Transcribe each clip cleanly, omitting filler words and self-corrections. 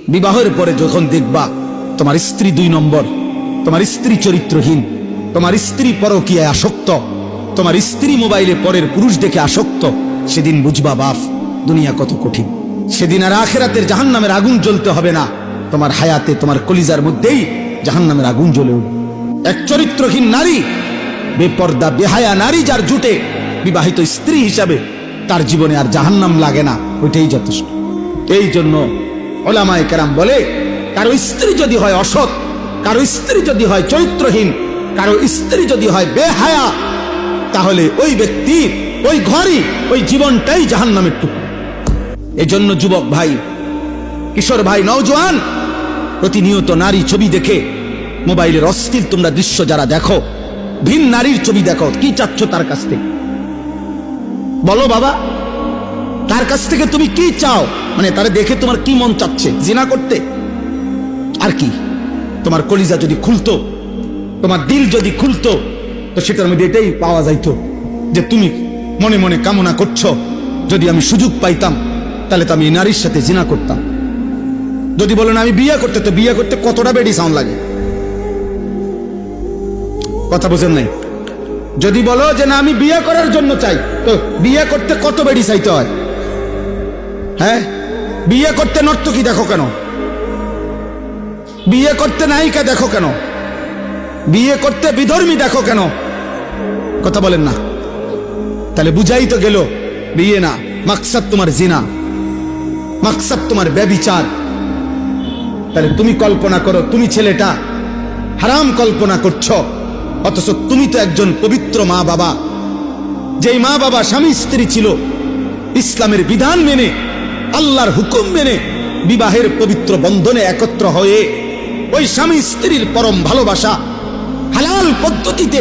বিবাহের পরে যখন দেখবা তোমার স্ত্রী 2 নম্বর, তোমার স্ত্রী চরিত্রহীন, তোমার স্ত্রী পরকীয়ায় আসক্ত, তোমার স্ত্রী মোবাইলে পরের পুরুষ দেখে আসক্ত, সেদিন বুঝবা বাপ দুনিয়া কত কঠিন। সেদিন আর আখিরাতের জাহান্নামের আগুন জ্বলতে হবে না, তোমার হায়াতে তোমার কলিজার মধ্যেই জাহান্নামের আগুন জ্বলে উঠবে। এক চরিত্রহীন নারী, বেপর্দা বেহায়া নারী যার জুটে বিবাহিত স্ত্রী হিসাবে, তার জীবনে আর জাহান্নাম লাগে না, ওইটাই যথেষ্ট। এই জন্য ওলামায়ে কেরাম বলে, কারো স্ত্রী যদি হয় অসৎ, কারো স্ত্রী যদি হয় চরিত্রহীন, কারো স্ত্রী যদি হয় বেহায়া, তাহলে ওই ব্যক্তির ওই ঘরই ওই জীবনটাই জাহান্নামের টুকরো। এই জন্য যুবক ভাই, কিশোর ভাই, নওজোয়ান, প্রতিনিয়ত নারী ছবি দেখে মোবাইলের অশ্লীল তোমরা দৃশ্য যারা দেখো, ভিন নারীর ছবি দেখো, কি চাচ্ছ তার কাছ থেকে? বলো বাবা, তার কাছ থেকে তুমি কি চাও? মানে তারে দেখে তোমার কি মন চাচ্ছে? জিনা করতে? আর কি? তোমার কলিজা যদি খুলতো, তোমার দিল যদি খুলতো, তো সেটার মধ্যে এটাই পাওয়া যাইতো যে তুমি মনে মনে কামনা করছো, যদি আমি সুযোগ পাইতাম তাহলে তো আমি এই নারীর সাথে জিনা করতাম। যদি বলো না আমি বিয়ে করতে, তো বিয়ে করতে কতটা বেডি সাউন্ড লাগে? কথা বোঝেন নাই? যদি বলো যে না আমি বিয়ে করার জন্য চাই, তো বিয়ে করতে কত বেডি চাইতে হয়? হ্যাঁ, বিয়ে করতে নর্তকী দেখো কেন? বিয়ে করতে নায়িকা দেখো কেন? বিয়ে করতে বিধর্মী দেখো কেন? কথা বলেন না? তাহলে বুঝাই তো গেল বিয়ে না, মাকসাদ তোমার জিনা, মাকসাদ তোমার ব্যভিচার। তাহলে তুমি কল্পনা করো, তুমি ছেলেটা হারাম কল্পনা করছো, অথচ তুমি তো একজন পবিত্র মা বাবা। যেই মা বাবা স্বামী স্ত্রী ছিল, ইসলামের বিধান মেনে, আল্লাহর হুকুম মেনে বিবাহের পবিত্র বন্ধনে একত্র হয়ে ওই স্বামী স্ত্রীর পরম ভালোবাসা, হালাল পদ্ধতিতে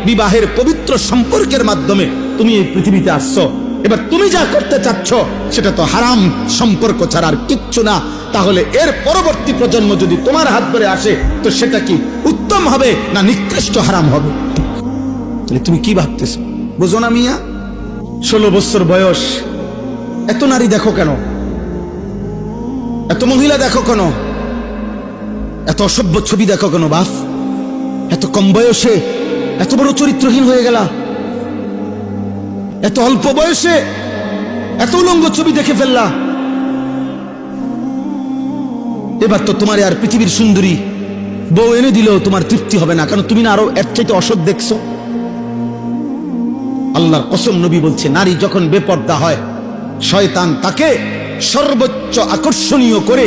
বিবাহের পবিত্র সম্পর্কের মাধ্যমে তুমি এই পৃথিবীতে আসছো। এবার তুমি যা করতে চাচ্ছ সেটা তো হারাম সম্পর্ক ছাড়া আর কিচ্ছু না। তাহলে এর পরবর্তী প্রজন্ম যদি তোমার হাত ধরে আসে, তো সেটা কি উত্তম হবে না নিকৃষ্ট হারাম হবে? তাহলে তুমি কি ভাবতেছো? বুঝো না মিয়া? 16 বছর বয়স, এত নারী দেখো কেন? এত মহিলা দেখো কেন? এত অসভ্য ছবি দেখো কেন বাপ? এত কম বয়সে এত বড় চরিত্রহীন হয়ে গেলা? এত অল্প বয়সে এত উলঙ্গ ছবি দেখে ফেললা? এবার তো তোমার আর পৃথিবীর সুন্দরী বউ এনে দিলেও তোমার তৃপ্তি হবে না, কারণ তুমি না আরো এর চাইতে অসৎ দেখছো। আল্লাহর কসম, নবী বলছে, নারী যখন বেপর্দা হয়, শয়তান তাকে সর্বোচ্চ আকর্ষণীয় করে